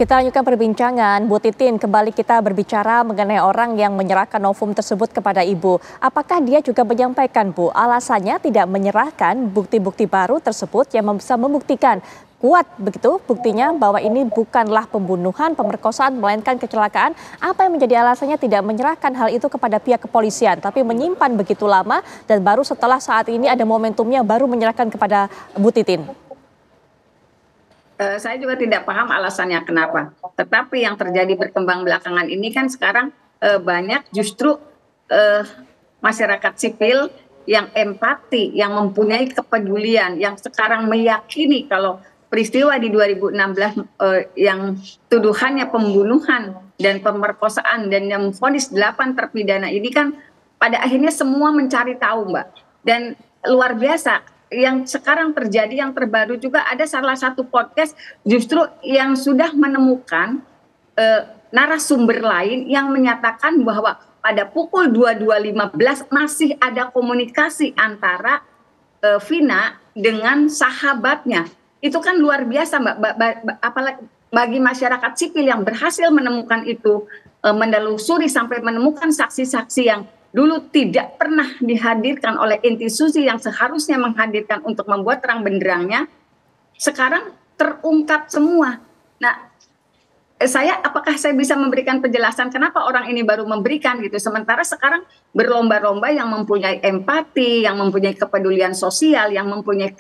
Kita lanjutkan perbincangan. Bu Titin, kembali kita berbicara mengenai orang yang menyerahkan novum tersebut kepada Ibu. Apakah dia juga menyampaikan, Bu, alasannya tidak menyerahkan bukti-bukti baru tersebut yang bisa membuktikan kuat begitu buktinya bahwa ini bukanlah pembunuhan, pemerkosaan, melainkan kecelakaan. Apa yang menjadi alasannya tidak menyerahkan hal itu kepada pihak kepolisian, tapi menyimpan begitu lama dan baru setelah saat ini ada momentumnya baru menyerahkan kepada Bu Titin? Saya juga tidak paham alasannya kenapa. Tetapi yang terjadi berkembang belakangan ini kan sekarang banyak justru masyarakat sipil yang empati, yang mempunyai kepedulian, yang sekarang meyakini kalau peristiwa di 2016 yang tuduhannya pembunuhan dan pemerkosaan dan yang vonis 8 terpidana ini kan pada akhirnya semua mencari tahu, Mbak. Dan luar biasa yang sekarang terjadi, yang terbaru juga ada salah satu podcast justru yang sudah menemukan narasumber lain yang menyatakan bahwa pada pukul 22.15 masih ada komunikasi antara Vina dengan sahabatnya. Itu kan luar biasa, Mbak. Apalagi bagi masyarakat sipil yang berhasil menemukan itu, menelusuri sampai menemukan saksi-saksi yang dulu tidak pernah dihadirkan oleh institusi yang seharusnya menghadirkan untuk membuat terang benderangnya, sekarang terungkap semua. Nah, apakah saya bisa memberikan penjelasan kenapa orang ini baru memberikan gitu, sementara sekarang berlomba-lomba yang mempunyai empati, yang mempunyai kepedulian sosial, yang mempunyai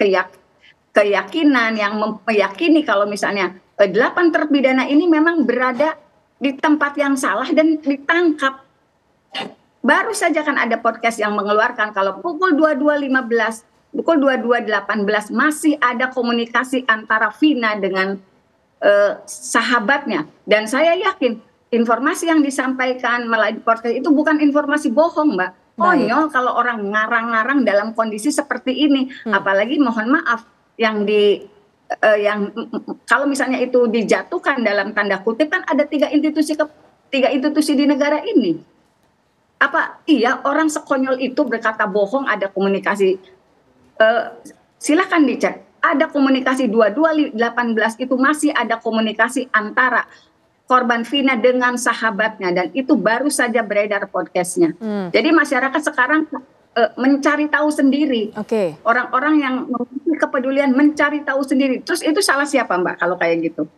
keyakinan, yang meyakini kalau misalnya 8 terpidana ini memang berada di tempat yang salah dan ditangkap. Baru saja kan ada podcast yang mengeluarkan kalau pukul 22.15, pukul 22.18 masih ada komunikasi antara Vina dengan sahabatnya. Dan saya yakin informasi yang disampaikan melalui podcast itu bukan informasi bohong, Mbak. Konyol kalau orang ngarang-ngarang dalam kondisi seperti ini. Apalagi mohon maaf yang kalau misalnya itu dijatuhkan dalam tanda kutip kan ada tiga institusi di negara ini. Apa iya orang sekonyol itu berkata bohong ada komunikasi? Silakan dicek. Ada komunikasi 22.18 itu masih ada komunikasi antara korban Vina dengan sahabatnya dan itu baru saja beredar podcastnya. Jadi masyarakat sekarang mencari tahu sendiri. Orang-orang yang memiliki kepedulian mencari tahu sendiri. Terus itu salah siapa, Mbak, kalau kayak gitu?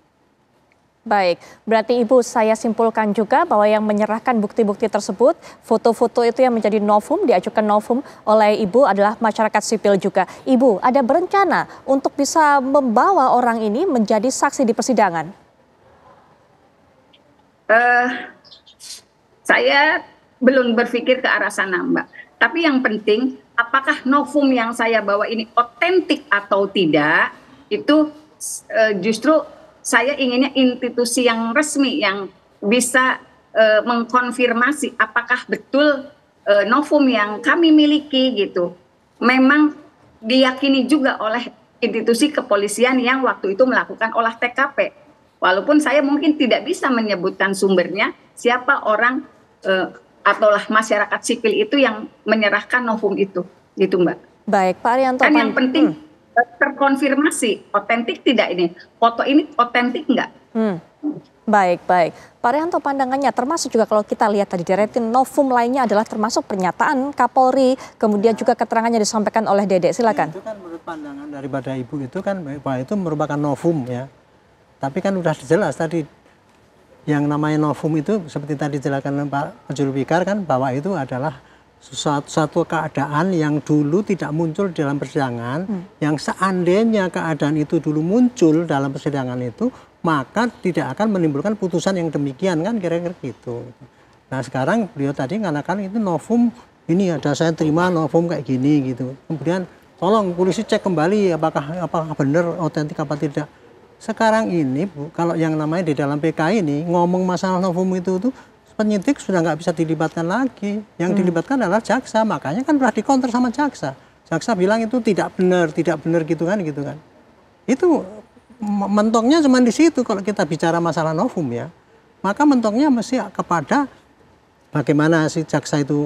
Baik, berarti Ibu saya simpulkan juga bahwa yang menyerahkan bukti-bukti tersebut, foto-foto itu yang menjadi novum, diajukan novum oleh Ibu adalah masyarakat sipil juga. Ibu, ada berencana untuk bisa membawa orang ini menjadi saksi di persidangan? Saya belum berpikir ke arah sana, Mbak. Tapi yang penting, apakah novum yang saya bawa ini otentik atau tidak, itu justru saya inginnya institusi yang resmi yang bisa mengkonfirmasi apakah betul novum yang kami miliki gitu memang diyakini juga oleh institusi kepolisian yang waktu itu melakukan olah TKP. Walaupun saya mungkin tidak bisa menyebutkan sumbernya siapa orang ataulah masyarakat sipil itu yang menyerahkan novum itu, gitu, Mbak. Baik, Pak Arianto. Kan yang penting terkonfirmasi otentik tidak ini, foto ini otentik enggak? Baik. Pak Arianto, pandangannya termasuk juga kalau kita lihat tadi deretin novum lainnya adalah termasuk pernyataan Kapolri, kemudian juga keterangannya disampaikan oleh Dede. Silakan. Itu kan menurut pandangan daripada Ibu itu kan bahwa itu merupakan novum ya. Tapi kan udah jelas tadi yang namanya novum itu seperti tadi dijelaskan Pak Juru Fikar kan bahwa itu adalah suatu keadaan yang dulu tidak muncul dalam persidangan, yang seandainya keadaan itu dulu muncul dalam persidangan itu, maka tidak akan menimbulkan putusan yang demikian kan kira-kira gitu. Nah sekarang beliau tadi mengatakan itu novum, ini ada saya terima novum kayak gini gitu. Kemudian tolong polisi cek kembali apakah benar otentik apa tidak. Sekarang ini Bu, kalau yang namanya di dalam PK ini ngomong masalah novum itu tuh penyidik sudah nggak bisa dilibatkan lagi. Yang dilibatkan adalah jaksa, makanya kan sudah dikonter sama jaksa. Jaksa bilang itu tidak benar gitu kan. Itu mentoknya cuma di situ kalau kita bicara masalah novum ya. Maka mentoknya mesti kepada bagaimana si jaksa itu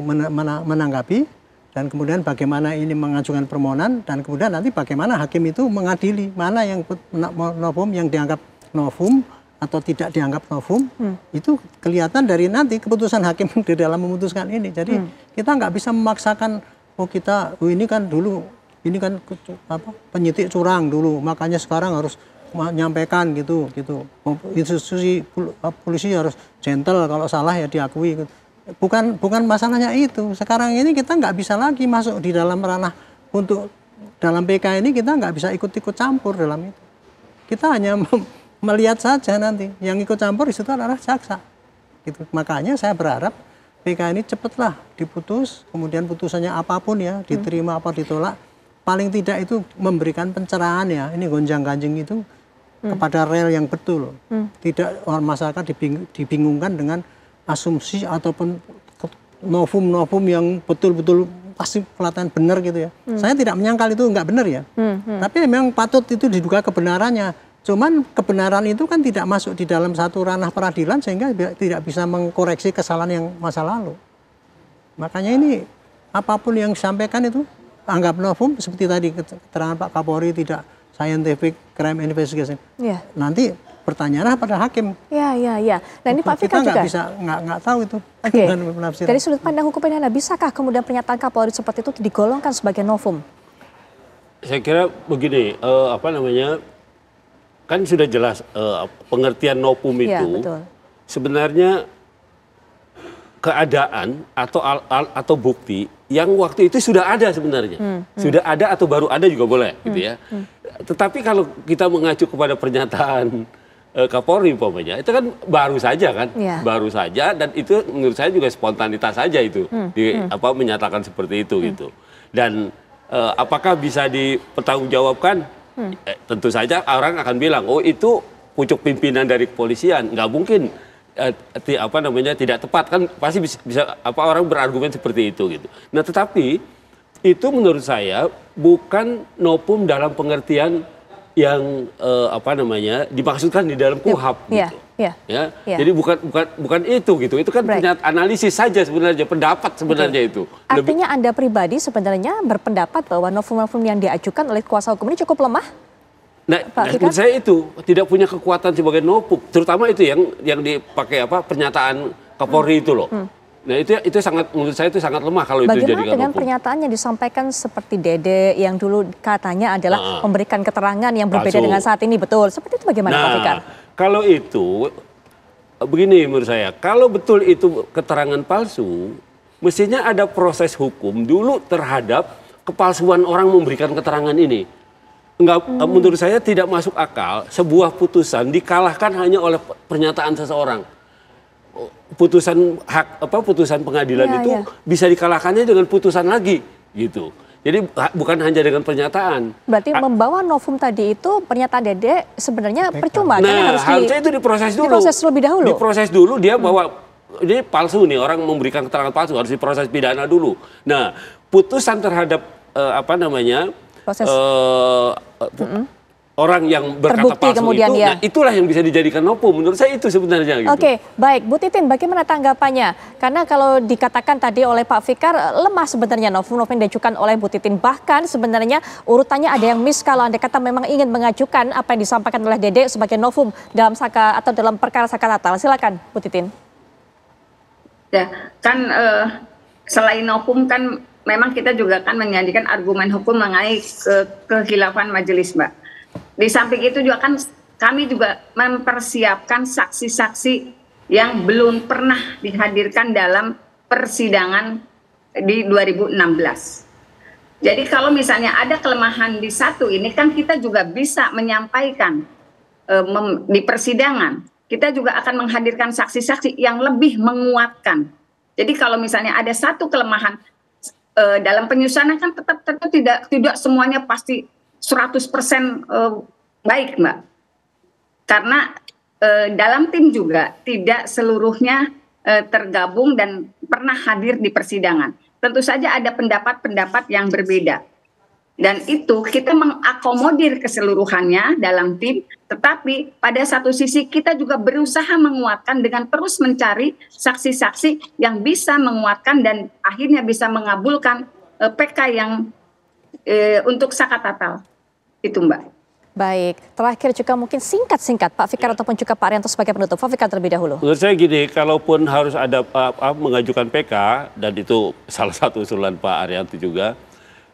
menanggapi dan kemudian bagaimana ini mengajukan permohonan dan kemudian nanti bagaimana hakim itu mengadili mana yang novum yang dianggap novum atau tidak dianggap novum, itu kelihatan dari nanti keputusan hakim di dalam memutuskan ini. Jadi kita nggak bisa memaksakan, ini kan dulu, ini kan penyidik curang dulu, makanya sekarang harus menyampaikan gitu. Institusi polisi harus gentle, kalau salah ya diakui. Bukan masalahnya itu. Sekarang ini kita nggak bisa lagi masuk di dalam ranah untuk dalam PK ini, kita nggak bisa ikut-ikut campur dalam itu. Kita hanya melihat saja nanti, yang ikut campur di situ adalah jaksa. Gitu. Makanya saya berharap PK ini cepatlah diputus, kemudian putusannya apapun ya, diterima apa ditolak, paling tidak itu memberikan pencerahan ya, ini gonjang-ganjing itu kepada rel yang betul. Tidak orang masyarakat dibingungkan dengan asumsi ataupun novum-novum yang betul-betul pasti pelatihan benar gitu ya. Saya tidak menyangkal itu nggak benar ya. Tapi memang patut itu diduga kebenarannya. Cuman kebenaran itu kan tidak masuk di dalam satu ranah peradilan sehingga tidak bisa mengkoreksi kesalahan yang masa lalu. Makanya ini apapun yang disampaikan itu anggap novum, seperti tadi keterangan Pak Kapolri tidak scientific crime investigation. Ya. Nanti pertanyaannya pada hakim. Ya. Nah ini Pak Fikar juga. Kita nggak tahu itu. Oke. Dari sudut pandang hukum pidana, bisakah kemudian pernyataan Kapolri seperti itu digolongkan sebagai novum? Saya kira begini, kan sudah jelas pengertian novum itu sebenarnya keadaan atau bukti yang waktu itu sudah ada sebenarnya. Sudah ada atau baru ada juga boleh gitu ya. Tetapi kalau kita mengacu kepada pernyataan Kapolri umpamanya, itu kan baru saja kan, baru saja, dan itu menurut saya juga spontanitas saja itu menyatakan seperti itu gitu. Dan apakah bisa dipertanggungjawabkan? Tentu saja orang akan bilang, oh itu pucuk pimpinan dari kepolisian, nggak mungkin tidak tepat, kan pasti bisa orang berargumen seperti itu gitu. Nah tetapi itu menurut saya bukan novum dalam pengertian yang dimaksudkan di dalam KUHAP gitu. Jadi bukan itu gitu. Itu kan analisis saja sebenarnya, pendapat sebenarnya itu. Artinya Anda pribadi sebenarnya berpendapat bahwa novum-novum yang diajukan oleh kuasa hukum ini cukup lemah? Nah, menurut saya itu tidak punya kekuatan sebagai novum, terutama itu yang dipakai pernyataan Kapolri itu loh. Nah itu sangat, menurut saya itu sangat lemah kalau itu dijadikan novum. Bagaimana dengan pernyataan yang disampaikan seperti Dede yang dulu katanya adalah memberikan keterangan yang berbeda dengan saat ini, betul? Seperti itu bagaimana Pak Fikar? Kalau itu begini menurut saya, kalau betul itu keterangan palsu, mestinya ada proses hukum dulu terhadap kepalsuan orang memberikan keterangan ini. Menurut saya tidak masuk akal sebuah putusan dikalahkan hanya oleh pernyataan seseorang. Putusan pengadilan itu bisa dikalahkannya dengan putusan lagi gitu. Jadi bukan hanya dengan pernyataan. Berarti membawa novum tadi itu pernyataan Dede sebenarnya percuma. Nah, harusnya itu diproses dulu. Diproses terlebih dahulu. Diproses dulu, dia bahwa ini palsu nih, orang memberikan keterangan palsu, harus diproses pidana dulu. Nah, putusan terhadap proses orang yang berkata palsu itu, nah itulah yang bisa dijadikan novum. Menurut saya itu sebenarnya. Gitu. Oke, baik. Bu Titin, bagaimana tanggapannya? Karena kalau dikatakan tadi oleh Pak Fikar, lemah sebenarnya novum-novum yang diajukan oleh Bu Titin. Bahkan sebenarnya urutannya ada yang miss kalau Anda kata memang ingin mengajukan apa yang disampaikan oleh Dede sebagai novum dalam dalam perkara Saka Natal. Silakan, Bu Titin. Ya, kan selain novum kan memang kita juga kan menyajikan argumen hukum mengenai kekhilafan majelis, Mbak. Di samping itu juga kan kami juga mempersiapkan saksi-saksi yang belum pernah dihadirkan dalam persidangan di 2016. Jadi kalau misalnya ada kelemahan di satu ini kan kita juga bisa menyampaikan di persidangan. Kita juga akan menghadirkan saksi-saksi yang lebih menguatkan. Jadi kalau misalnya ada satu kelemahan dalam penyusunan kan tetap tidak semuanya pasti 100% baik, Mbak. Karena dalam tim juga tidak seluruhnya tergabung dan pernah hadir di persidangan. Tentu saja ada pendapat-pendapat yang berbeda. Dan itu kita mengakomodir keseluruhannya dalam tim, tetapi pada satu sisi kita juga berusaha menguatkan dengan terus mencari saksi-saksi yang bisa menguatkan dan akhirnya bisa mengabulkan PK yang untuk Saka Natal. Itu, Mbak. Baik, terakhir juga mungkin singkat-singkat Pak Fikar ataupun juga Pak Arianto sebagai penutup. Pak Fikar terlebih dahulu. Menurut saya gini, kalaupun harus ada mengajukan PK, dan itu salah satu usulan Pak Arianto juga,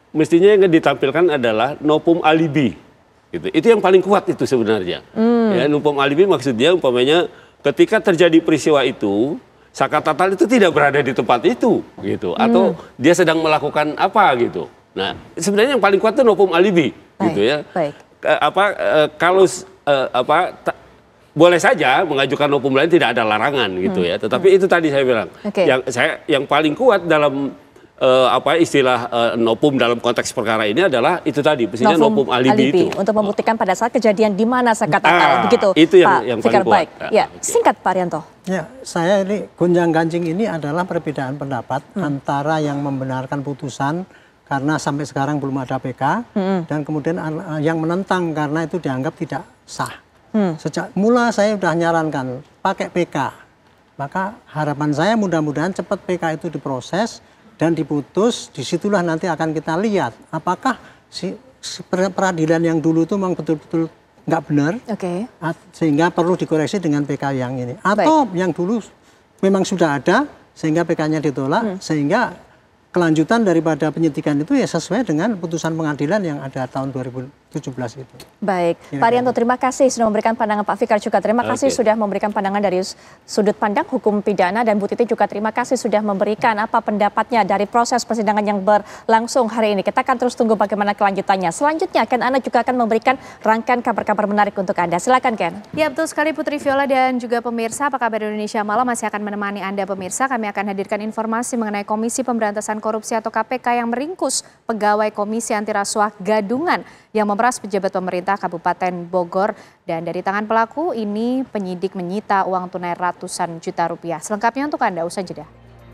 mestinya yang ditampilkan adalah novum alibi. Gitu. Itu yang paling kuat itu sebenarnya. Ya, novum alibi maksudnya umpamanya ketika terjadi peristiwa itu, Saka Tatal itu tidak berada di tempat itu, gitu. Atau dia sedang melakukan apa gitu. Nah, sebenarnya yang paling kuat itu novum alibi, gitu ya. Baik. Kalau boleh saja mengajukan novum lain, tidak ada larangan gitu ya. Tetapi itu tadi saya bilang, yang paling kuat dalam istilah novum dalam konteks perkara ini adalah itu tadi, mestinya novum alibi itu untuk membuktikan pada saat kejadian di mana Saka Tatal, begitu. Itu Pak yang paling Fikar. kuat. Baik. Ya, singkat Pak Arianto. Ya, saya ini gonjang-ganjing ini adalah perbedaan pendapat antara yang membenarkan putusan karena sampai sekarang belum ada PK, dan kemudian yang menentang karena itu dianggap tidak sah. Sejak mula saya sudah nyarankan pakai PK. Maka harapan saya mudah-mudahan cepat PK itu diproses dan diputus. Disitulah nanti akan kita lihat apakah si peradilan yang dulu itu memang betul-betul nggak benar, sehingga perlu dikoreksi dengan PK yang ini. Atau yang dulu memang sudah ada sehingga PK-nya ditolak, sehingga kelanjutan daripada penyidikan itu ya sesuai dengan putusan pengadilan yang ada tahun 2017 itu. Baik, Pak Arianto, terima kasih sudah memberikan pandangan. Pak Fikar juga terima kasih sudah memberikan pandangan dari sudut pandang hukum pidana, dan Bu Titi juga terima kasih sudah memberikan apa pendapatnya dari proses persidangan yang berlangsung hari ini. Kita akan terus tunggu bagaimana kelanjutannya. Selanjutnya Anda juga akan memberikan rangkaian kabar-kabar menarik untuk Anda. Silakan Ken. Ya, betul sekali Putri Viola dan juga pemirsa. Apa kabar Indonesia Malam masih akan menemani Anda pemirsa. Kami akan hadirkan informasi mengenai Komisi Pemberantasan Korupsi atau KPK yang meringkus pegawai Komisi Anti Rasuah Gadungan yang memeras pejabat pemerintah Kabupaten Bogor. Dan dari tangan pelaku ini penyidik menyita uang tunai ratusan juta rupiah. Selengkapnya untuk Anda usai jeda.